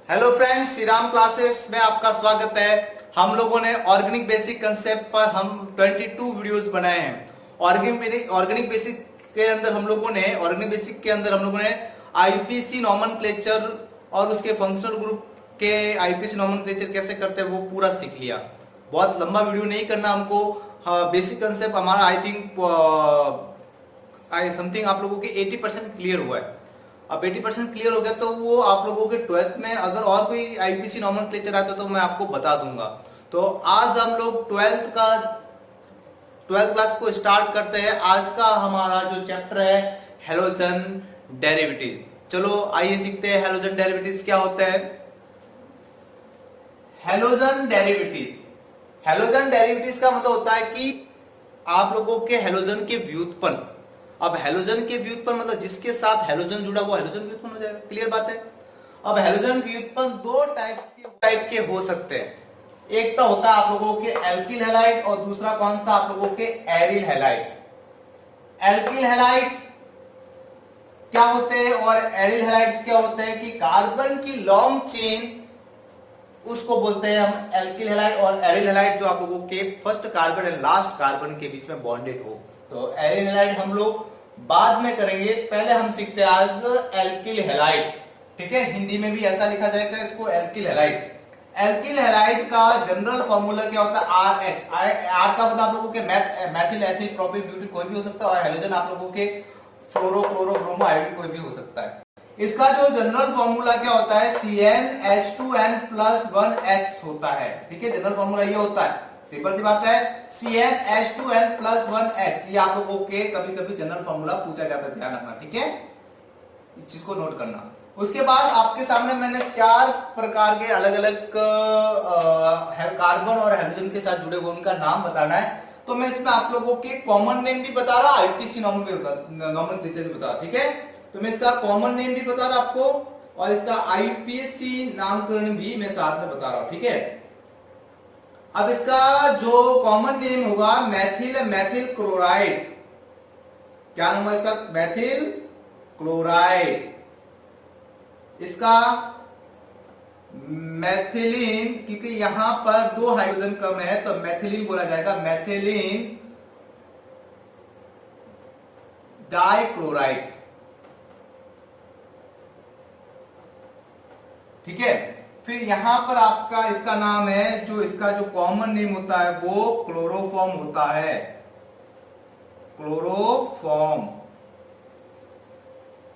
Hello friends, Shri Ram classes में आपका स्वागत है। हम लोगों ने ऑर्गेनिक बेसिक कंसेप्ट पर हम 22 वीडियोस बनाए हैं। ऑर्गेनिक बेसिक के अंदर हम लोगों ने आईपीसी नॉमेनक्लेचर और उसके फंक्शनल ग्रुप के आईपीसी नॉमेनक्लेचर कैसे करते हैं वो पूरा सीख लिया। बहुत लंबा वीडियो नहीं करना हमको। बेसिक कंसेप्ट हमारा आई थिंक समथिंग आप लोगों के 80% क्लियर हुआ है। अब 80% क्लियर हो गया तो वो आप लोगों के 12th में अगर और कोई आईपीसी नॉमेनक्लेचर आता तो मैं आपको बता दूंगा। तो आज हम लोग 12th क्लास को स्टार्ट करते हैं। आज का हमारा जो चैप्टर है हैलोजन डेरिवेटिव। चलो आइए सीखते हैं हैलोजन डेरिवेटिव्स क्या होता है। हैलोजन डेरिवेटिव्स का मतलब होता है कि आप लोगों के हैलोजन के व्युत्पन्न। अब हैलोजन के व्युत्पन्न मतलब जिसके साथ हैलोजन जुड़ा वो हैलोजन व्युत्पन्न हो जाएगा। क्लियर बात है। अब हैलोजन व्युत्पन्न दो टाइप के हो सकते हैं। एक तो होता है आप लोगों के एल्किल हैलाइड और दूसरा कौन सा आप लोगों के एरिल हैलाइड्स। एल्किल हैलाइड्स क्या होते हैं और एरिल हैलाइड्स क्या होते हैं कि कार्बन की लॉन्ग चेन उसको बोलते हैं हम एल्किल हैलाइड, और एरिल हैलाइड जो आप लोगों के फर्स्ट कार्बन और लास्ट कार्बन के बीच में बॉन्डेड हो। तो एरिल हैलाइड हम लोग बाद में करेंगे, पहले हम सीखते हैं आज एल्किल हैलाइड। ठीक है, हिंदी में भी ऐसा लिखा जाएगा इसको एल्किल हैलाइड। एल्किल हैलाइड का जनरल फॉर्मूला क्या होता है RH। आर का मतलब आप लोगों के मैथिल एथिल प्रोपिल ब्यूटिल कोई भी हो सकता है, और हैलोजन आप लोगों के फ्लोरो क्लोरो ब्रोमो आयोडीन कोई भी हो सकता है। इसका जो जनरल फॉर्मूला क्या होता है CnH2n+1H होता है। ठीक है, जनरल फॉर्मूला ये होता है, सिंपल सी बात है, CnH2n+1H। ये आप लोगों के कभी कभी जनरल फॉर्मूला पूछा जाता है, ध्यान रखना। ठीक है, इस चीज को नोट करना। उसके बाद आपके सामने मैंने 4 प्रकार के अलग अलग कार्बन और हाइड्रोजन के साथ जुड़े हुए उनका नाम बताना है। तो मैं इसमें आप लोगों के कॉमन नेम भी बता रहा, आईपीसी नॉमेनक्लेचर भी बता रहा। ठीक है, तो मैं इसका कॉमन नेम भी बता रहा आपको और इसका आईपीसी नामकरण भी मैं साथ में बता रहा हूं। ठीक है, अब इसका जो कॉमन नेम होगा मैथिल क्लोराइड। क्या नाम है इसका? मैथिल क्लोराइड। इसका मैथिलीन, क्योंकि यहां पर 2 हाइड्रोजन कम है तो मैथिलीन बोला जाएगा, मैथिलीन डाइक्लोराइड। ठीक है, फिर यहां पर आपका इसका नाम है, जो इसका जो कॉमन नेम होता है वो क्लोरोफॉर्म होता है, क्लोरोफॉर्म।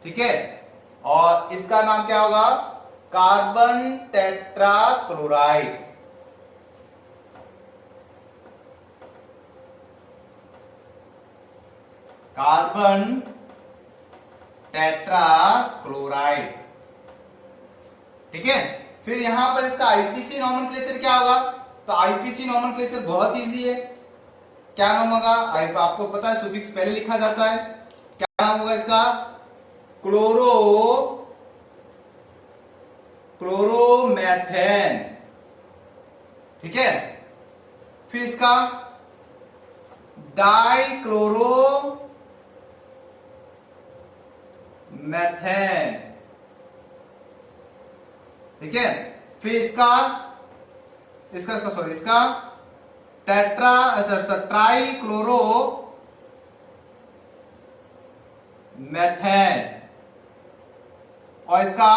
ठीक है, और इसका नाम क्या होगा? Carbon tetrachloride. Carbon tetrachloride. ठीक है, फिर यहां पर इसका आईपीसी नॉमेनक्लेचर क्या होगा? तो आईपीसी नॉमेनक्लेचर बहुत इजी है। क्या नाम होगा? आपको पता है, सुफिक्स पहले लिखा जाता है। क्या नाम होगा इसका? क्लोरोमेथेन। ठीक है, फिर इसका डाइक्लोरोमेथेन। ठीक है, फिर इसका ट्राइक्लोरोमेथेन और इसका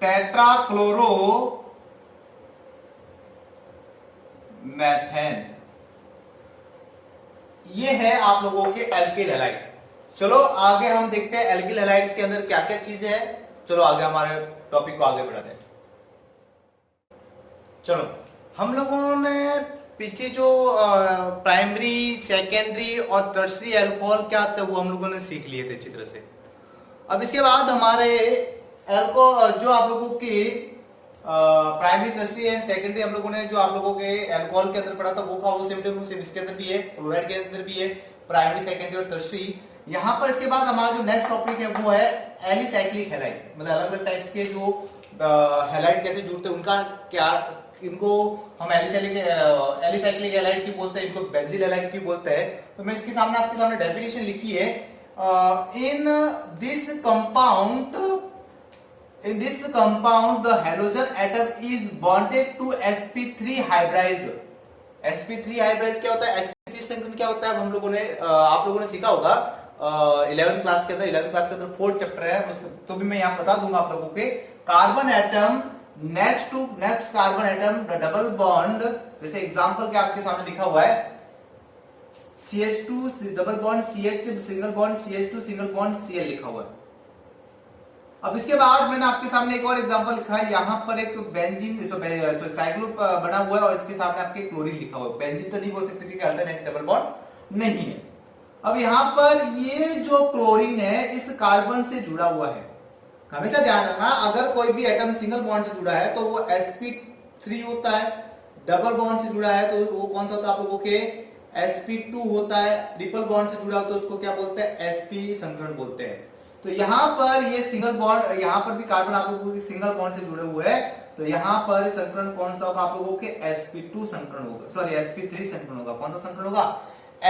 टेट्राक्लोरोमेथेन। ये है आप लोगों के एल्किल हैलाइड्स। चलो आगे हम देखते हैं एल्किल हैलाइड्स के अंदर क्या क्या चीजें हैं। चलो आगे हमारे टॉपिक को आगे बढ़ाते हैं। चलो, हम लोगों ने पीछे जो प्राइमरी सेकेंडरी और टर्शरी अल्कोहल क्या होता है वो हम लोगों ने सीख लिए थे अच्छी तरह से। अब इसके बाद हमारे जो आप लोगों की प्राइमरी टर्शरी एंड सेकेंडरी हम लोगों ने जो आप लोगों के अल्कोहल के अंदर पढ़ा था वो का वो सेम इसके अंदर भी है, क्लोराइड के अंदर भी है, प्राइमरी सेकेंडरी और टर्शरी। यहां पर इसके बाद हमारा जो नेक्स्ट टॉपिक है वो है एलिसाइक्लिक हैलाइड। मतलब अलग अलग टाइप्स के जो हैलाइड कैसे जुड़ते हैं उनका क्या, इनको हम एलिसाइक्लिक हैलाइड की बोलते हैं, इनको बेंजील हैलाइड की बोलते हैं। तो मैं इसके सामने आपके सामने डेफिनेशन लिखी है। इन this compound In this compound, the halogen atom is bonded to sp3 hybridized. sp3 hybridized क्या होता है? sp3 संकरण क्या होता है? हम लोगों ने आप लोगों ने सीखा होगा 11th क्लास के अंदर 4th चैप्टर है, तो भी मैं यहाँ बता दूंगा आप लोगों के. Carbon atom next carbon atom double bond, जैसे एग्जांपल के आपके सामने लिखा हुआ है CH2 double bond CH single bond CH2 single bond Cl लिखा हुआ है. अब इसके बाद मैंने आपके सामने एक और एग्जांपल लिखा है, यहाँ पर एक बेंजीन साइक्लो बना हुआ है और इसके सामने आपके क्लोरीन लिखा हुआ है. बेंजीन तो नहीं बोल सकते क्योंकि अल्टरनेट डबल बॉन्ड नहीं है. अब यहाँ पर ये जो क्लोरीन है इस कार्बन से जुड़ा हुआ है. हमेशा ध्यान रखना, अगर कोई भी एटम सिंगल बॉन्ड से जुड़ा है तो वो sp3 होता है, डबल बॉन्ड से जुड़ा है तो वो कौन सा होता है आप लोगों के sp2 होता है, ट्रिपल बॉन्ड से जुड़ा हो तो उसको क्या बोलते हैं? sp संकरण बोलते हैं. तो यहाँ पर ये सिंगल बॉन्ड, यहाँ पर भी कार्बन आप लोगों के सिंगल बॉन्ड से जुड़े हुए हैं, तो यहाँ पर संकरण कौन सा होगा आप लोगों के? sp2 संकरण होगा, सॉरी sp3 संकरण होगा. कौन सा संकरण होगा?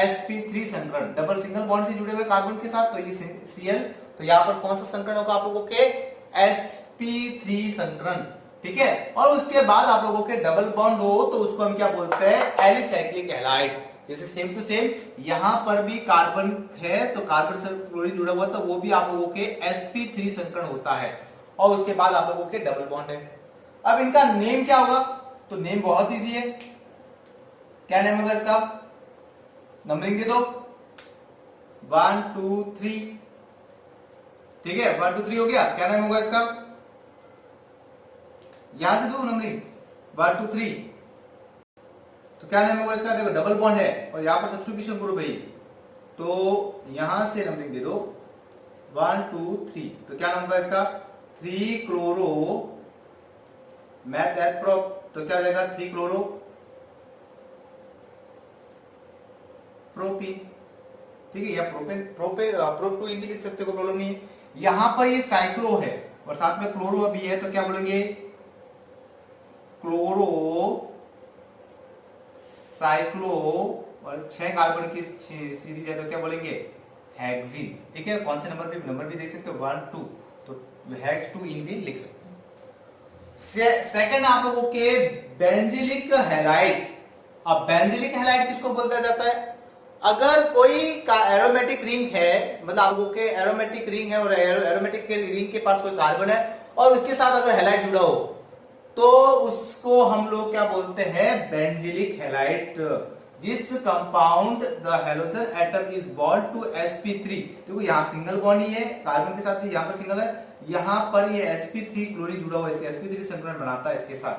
sp3 संकरण. डबल सिंगल बॉन्ड से जुड़े हुए कार्बन के साथ तो ये Cl, तो यहाँ पर कौन सा संकरण होगा आप लोगों के? sp3 संकरण. ठीक है. और उसके बाद आप लोगों के डबल बॉन्ड हो तो उसको हम क्या बोलते हैं? Alicyclic halides. जैसे सेम टू सेम यहाँ पर भी कार्बन है तो कार्बन से क्लोरीन जुड़ा हुआ तो वो भी आप लोगों के sp3 संकरण होता है. और उसके बाद आप लोगों के डबल बॉन्ड है. अब इनका नेम क्या होगा? तो नेम बहुत इजी है. क्या नेम होगा इसका? नंबरिंग दे दो 1 2 3. ठीक है, 1 2 3 हो गया. क्या नाम होगा इसका? यहां से दो नंबरिंग 1 2 3. तो क्या नाम होगा इसका? देखो डबल बॉन्ड है और यहाँ पर सब्स्टिट्यूशन ग्रुप है, तो यहां से नंबरिंग दे दो 1 2 3. तो क्या नाम होगा इसका? 3 क्लोरो मैथ एट प्रोप. तो क्या हो जाएगा? 3 क्लोरो प्रोपीन. ठीक है, या प्रोपेन प्रोप 2 इंडी लिख सकते हो, प्रॉब्लम नहीं है. यहां पर ये साइक्लो है और साथ में क्लोरो भी है, तो क्या बोलेंगे? क्लोरो साइक्लो और 6 कार्बन की सीरीज है तो क्या बोलेंगे? हेक्सीन. ठीक है, कौन से नंबर भी देख सकते हो? 1 2, तो हेक्स 2 इन भी लिख सकते हो. सेकंड आप लोगों के बेंजिलिक हैलाइड. अब बेंजिलिक हैलाइड किसको बोलता जाता है? अगर कोई का एरोमेटिक रिंग है, मतलब आप लोगों के एरोमेटिक रिंग है और एरोमेटिक के रिंग के पास कोई कार्बन है और उसके साथ अगर हैलाइड जुड़ा हो तो उसको हम लोग क्या बोलते हैं? Benzylic halide. जिस compound the halogen atom is bond to sp3. देखो यहाँ सिंगल बॉन्ड ही है, कार्बन के साथ भी यहाँ पर सिंगल है, यहाँ पर ये sp3 क्लोरीन जुड़ा हुआ है, इसके sp3 संकरण बनाता है इसके साथ.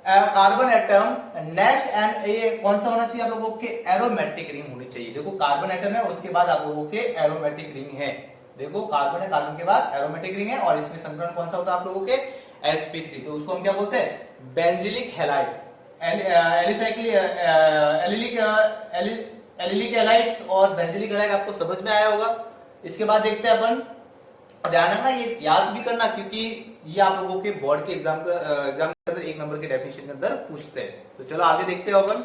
कार्बन एटम नेक्स्ट एंड ये कौन सा होना चाहिए आप लोगों के? एरोमेटिक रिंग होनी चाहिए. देखो कार्बन एटम है, उसके बाद आप लोगों के एरोमेटिक रिंग है. देखो कार्बन है, कार्बन के बाद एरोमेटिक रिंग है और इसमें संकरण कौन सा होता है आप लोगों के? sp3. तो उसको हम क्या बोलते हैं? Benzylic halide. एलिलिक हैलाइड्स और बेंजिलिक हैलाइड आपको समझ में आया होगा. इसके बाद देखते हैं अपन, ध्यान रखना ये याद भी करना क्योंकि ये आप लोगों के बोर्ड के एग्जाम के अंदर 1 नंबर के डेफिनेशन के अंदर पूछते हैं. तो चलो आगे देखते हैं अपन.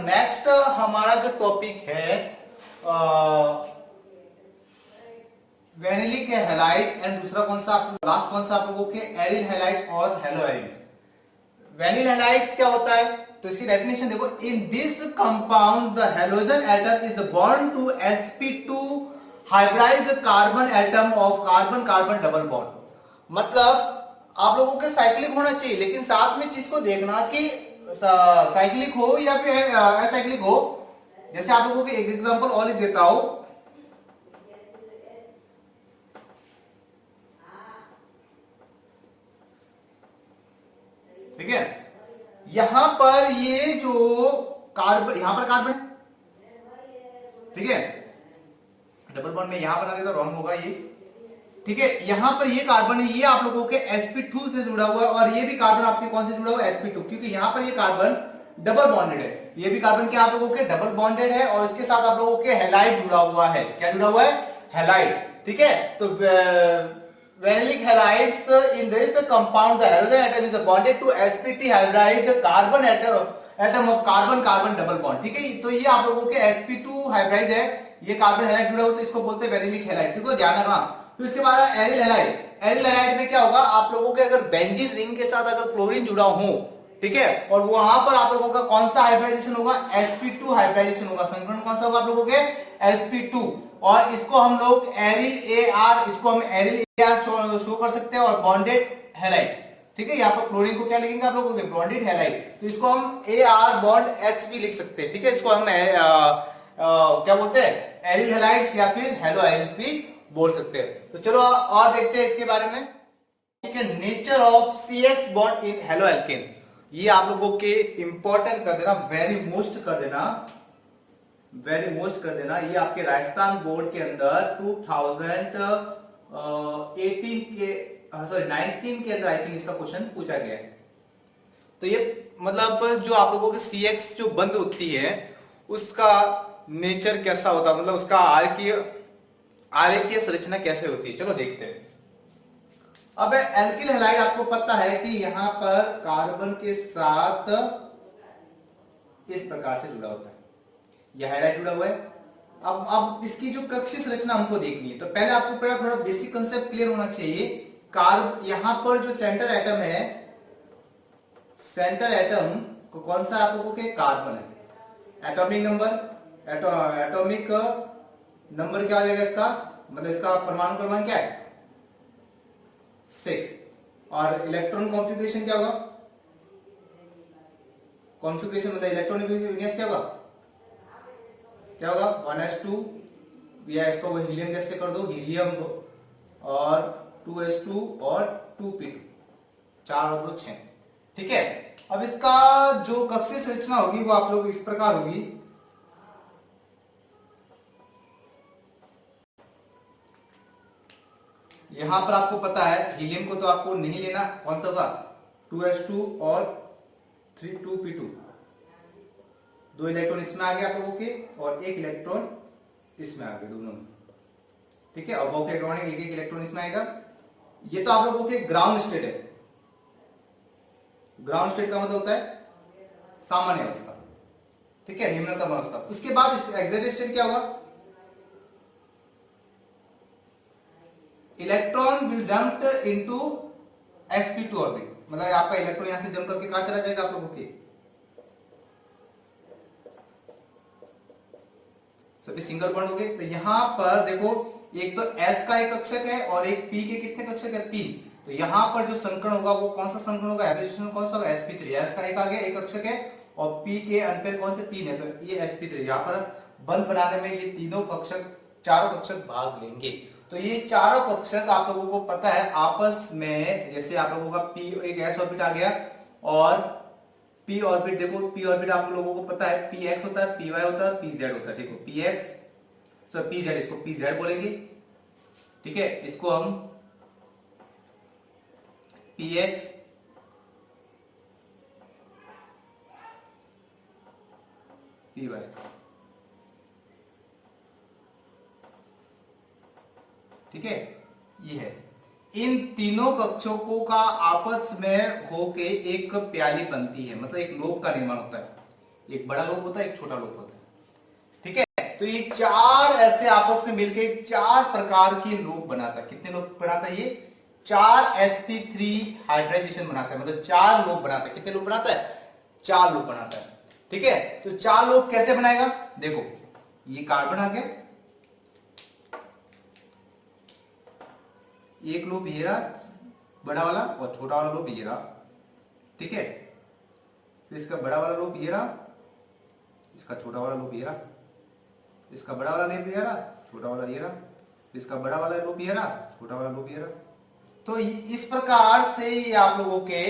नेक्स्ट हमारा जो टॉपिक है वेनिलिक हैलाइड एंड दूसरा कौन सा लास्ट कौन सा आप लोगों के? एरिल हैलाइड और हेलोएरिड्स. वेनिल हैलाइड्स क्या होता है? तो इसकी डेफिनेशन देखो. In this compound the halogen atom is the bond to sp2 hybridized carbon atom of carbon carbon double bond. मतलब आप लोगों के साइक्लिक होना चाहिए, लेकिन साथ में चीज को देखना कि साइक्लिक हो या फिर असाइक्लिक हो. जैसे आप लोगों के एक एग्जांपल और लिख देता हूं. ठीक है, यहां पर ये जो कार्बन, यहां पर कार्बन, ठीक है, डबल बॉन्ड में यहां बना देता, रॉन्ग होगा ये. ठीक है, यहां पर ये कार्बन है, ये आप लोगों के sp2 से जुड़ा हुआ है और ये भी कार्बन आपके कौन से जुड़ा हुआ है? sp2. क्योंकि यहां पर ये कार्बन डबल बॉन्डेड है, ये भी कार्बन क्या आप लोगों के डबल बॉन्डेड है और इसके साथ आप लोगों के हैलाइड जुड़ा हुआ है. क्या जुड़ा हुआ है? हैलाइड. ठीक है, तो vinylic halides in this compound the halogen atom is bonded to sp3 hybrid carbon atom of carbon carbon double bond. ठीक है, तो ये आप लोगों के sp2 हाइब्रिड है, ये कार्बन हैलाइड जुड़ा हुआ तो इसको बोलते हैं वेनिलिक हैलाइड. ठीक है, ध्यान रखना तो इसके बाद है एरिल हैलाइड। एरिल हैलाइड में क्या होगा, आप लोगों के अगर बेंजीन रिंग के साथ अगर क्लोरीन जुड़ा हो, ठीक है, और वहां पर आप लोगों का कौन सा हाइब्रिडाइजेशन होगा, sp2 हाइब्रिडाइजेशन होगा। संकरण कौन सा होगा आप लोगों के, sp2। और इसको हम लोग एरिल AR, इसको हम एरिल AR शो कर सकते हैं, और बॉन्डेड हैलाइड, ठीक है। यहाँ पर क्लोरीन को क्या लिखेंगे आप लोगों के, बॉन्डेड हैलाइड, तो इसको हम AR बॉन्ड X भी लिख सकते हैं, ठीक है। इसको हम क्या बोलते हैं, एरिल हैलाइड्स या फिर हेलो आयंस भी बोल सकते हैं। तो चलो और देखते हैं इसके बारे में, ठीक है। Nature of CH bond in halo alkane, ये आप लोगों के इंपॉर्टेंट कर देना, वेरी मोस्ट कर देना, वेरी मोस्ट कर देना। ये आपके राजस्थान बोर्ड के अंदर 2018 के सॉरी 19 के अंदर आई थिंक इसका क्वेश्चन पूछा गया है। तो ये मतलब जो आप लोगों के CX जो बंद होती है उसका नेचर कैसा होता है, मतलब उसका आरेखीय संरचना कैसे होती है, चलो देखते हैं। अब एल्किल हैलाइड आपको पता है कि यहां पर कार्बन के साथ इस प्रकार से जुड़ा होता है, यह हैलाइड जुड़ा हुआ है। अब इसकी जो कक्षीय संरचना हमको देखनी है, तो पहले आपको पहले थोड़ा बेसिक कंसेप्ट क्लियर होना चाहिए। यहां पर जो सेंटर एटम है, सेंटर एटम को कौन सा आप लोगों के, कार्बन है। एटॉमिक नंबर क्या हो जाएगा इसका, मतलब इसका परमाणु क्रमांक क्या है, 6। और इलेक्ट्रॉन कॉन्फ़िगरेशन क्या होगा, कॉन्फ़िगरेशन मतलब इलेक्ट्रॉन विन्यास क्या होगा, क्या होगा 1s2, या इसको वो हीलियम गैस से कर दो, हीलियम, और 2s2 और 2p2, 4 और 2 6, ठीक है। अब इसका जो कक्षीय संरचना होगी वो आप लोग इस प्रकार होगी। यहां पर आपको पता है हीलियम को तो आपको नहीं लेना, कौन सा होगा 2s2 और 2p2, 2 इलेक्ट्रॉन इसमें आ गए आप लोगों के, और 1 इलेक्ट्रॉन इसमें आ गए दोनों में, ठीक है। और वो इलेक्ट्रॉनिक एक इलेक्ट्रॉन इसमें आएगा। ये तो आप लोगों के ग्राउंड स्टेट है। ग्राउंड स्टेट का मतलब होता है सामान्य अवस्था, ठीक है, निम्नतम अवस्था। उसके बाद एक्साइटेड स्टेट क्या होगा, electron will jump into sp2 orbit, मतलब आपका इलेक्ट्रॉन यहां से जंप करके कहां चला जाएगा आप लोगों के, सभी सिंगल बॉन्ड हो गए। तो यहां पर देखो, एक तो s का एक कक्षक है और एक p के कितने कक्षक है, 3। तो यहां पर जो संकरण होगा वो कौन सा संकरण होगा, हाइब्रिडाइजेशन कौन सा होगा, sp3। s का एक आ गया, एक कक्षक है, और p के अनपेयर कौन से 3 है, तो ये sp3। यहां पर बंध बनाने में ये तीनों कक्षक, चारों कक्षक भाग लेंगे। तो ये चारों कक्षक आप लोगों को पता है आपस में, जैसे आप लोगों का p एक s ऑर्बिट आ गया, और p ऑर्बिट देखो, p ऑर्बिट आप लोगों को पता है px होता है, py होता है, pz होता है। देखो px सो pz, इसको pz बोलेंगे, ठीक है। इसको हम px py, ठीक है, ये है। इन तीनों कक्षकों का आपस में होके एक प्याली बनती है, मतलब एक लोब का निर्माण होता है। एक बड़ा लोब होता है, एक छोटा लोब होता है, ठीक है। तो ये चार ऐसे आपस में मिलकर 4 प्रकार के लोब बनाता है। कितने लोब बनाता है ये, 4 sp3 हाइब्रिडाइजेशन बनाता है, मतलब 4 लोब बनाता है। कितने लोब बनाता है, 4 लोब बनाता है, ठीक है। तो 4 लोब कैसे बनाएगा, देखो ये कार्बन आ गया, एक लोब ये रहा बड़ा वाला, और छोटा वाला लोब ये रहा, ठीक है। फिर इसका बड़ा वाला लोब ये रहा, इसका छोटा वाला लोब ये रहा, इसका बड़ा वाला लोब ये रहा, छोटा वाला ये रहा, इसका बड़ा वाला लोब ये रहा, छोटा वाला लोब ये रहा। तो इस प्रकार से ये आप लोगों के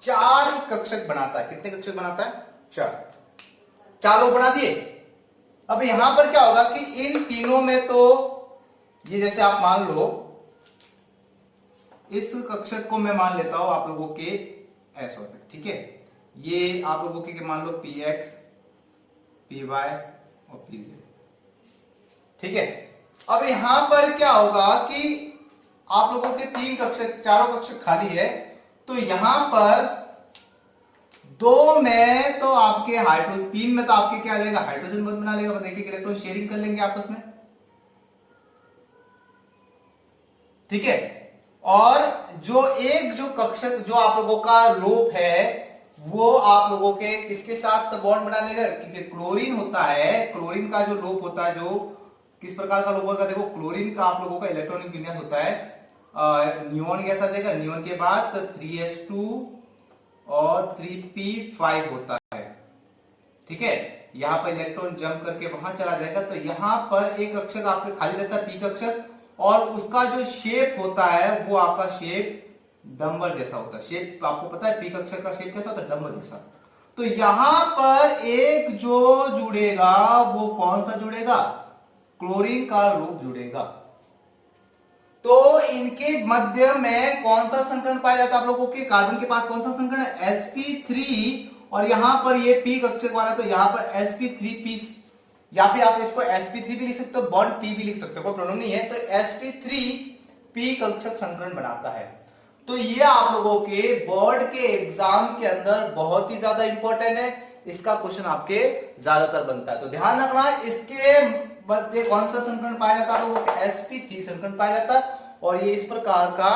4 कक्षक बनाता है। कितने कक्षक बनाता है, 4 लोग बना दिए। अब यहां पर क्या होगा कि इन तीनों में तो ये जैसे आप मान लो, इस कक्षक को मैं मान लेता हूं आप लोगों के s ऑर्बिट, ठीक है। ये आप लोगों के मान लो px, py और pz, ठीक है। अब यहां पर क्या होगा कि आप लोगों के 3 कक्षक, चारों कक्षक खाली है, तो यहां पर 2 में तो आपके हाइड्रोजन, 3 में तो आपके क्या आ जाएगा, हाइड्रोजन बंध बना लेगा, देखिए इलेक्ट्रॉन शेयरिंग कर लेंगे आपस में, ठीक है। और जो कक्षक जो आप लोगों का लोप है वो आप लोगों के किसके साथ बॉन्ड बना लेगा, क्योंकि क्लोरीन होता है, क्लोरीन का जो लोप होता है, जो किस प्रकार का लोप होगा, देखो क्लोरीन का आप लोगों का इलेक्ट्रॉनिक विन्यास होता है नियोन गैस आ जाएगा, नियोन के बाद 3s2 और 3p5 होता है, ठीक है। यहां पर इलेक्ट्रॉन जंप करके वहां चला जाएगा, तो यहां पर एक कक्षक आपके खाली रहता है, पी कक्षक, और उसका जो शेप होता है वो आपका शेप डंबर जैसा होता है। शेप आपको पता है पी कक्षक का शेप कैसा होता है, डंबर जैसा। तो यहां पर एक जो जुड़ेगा वो कौन सा जुड़ेगा, क्लोरीन का लूप जुड़ेगा। तो इनके मध्य में कौन सा संकरण पाया जाता है, आप लोगों के कार्बन के पास कौन सा संकरण है, sp3, और यहां पर ये p कक्षक वाला, तो यहां पर sp3p, या फिर आप इसको sp3 भी लिख सकते हो, बॉन्ड p भी लिख सकते हो, कोई प्रॉब्लम नहीं है। तो sp3p कक्षक संकरण बनाता है। तो ये आप लोगों के बोर्ड के एग्जाम के अंदर बहुत ही ज्यादा इंपॉर्टेंट है, इसका क्वेश्चन आपके ज्यादातर बनता है। तो ध्यान रखना, इसके मध्य कौन सा संकरण पाया जाता है, आप लोगों के sp3 संकरण पाया जाता है, और ये इस प्रकार का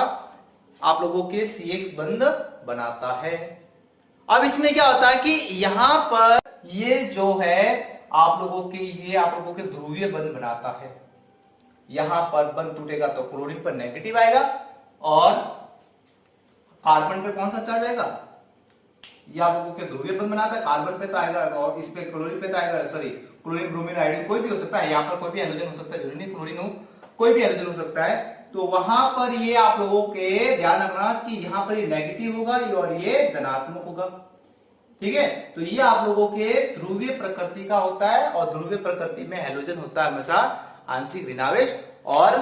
आप लोगों के CX बंध बनाता है। अब इसमें क्या होता है कि यहां पर ये जो है आप लोगों के, ये आप लोगों के ध्रुवीय बंध बनाता है। यहां पर बंध टूटेगा तो क्लोरीन पर नेगेटिव आएगा, और कार्बन पे कौन सा चार्ज आएगा, ये आप लोगों के ध्रुवीय बंध बनाता है, कार्बन पे तो आएगा, और इस पे क्लोरीन पे तो आएगा, सॉरी क्लोरीन, ब्रोमीन, आयोडीन, कोई भी हो सकता है, यहाँ पर कोई भी हाइड्रोजन हो सकता है, जरूरी नहीं क्लोरीन हो, कोई भी हाइड्रोजन हो सकता है। तो वहां पर ये आप लोगों के ध्यान रखना कि यहां पर ये नेगेटिव होगा और ये धनात्मक होगा, ठीक है। तो ये आप लोगों के ध्रुवीय प्रकृति का होता है, और ध्रुवीय प्रकृति में हैलोजन होता है हमेशा आंशिक ऋणावेश, और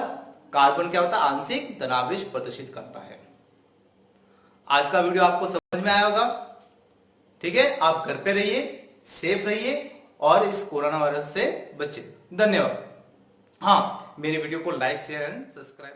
कार्बन क्या होता है, आंशिक धनावेश प्रदर्शित करता है। आज का वीडियो आपको समझ में आया होगा, ठीक है। आप घर पे रहिए, सेफ रहिए, और इस कोरोना वायरस से बचे। धन्यवाद। हाँ, मेरे वीडियो को लाइक, शेयर एंड सब्सक्राइब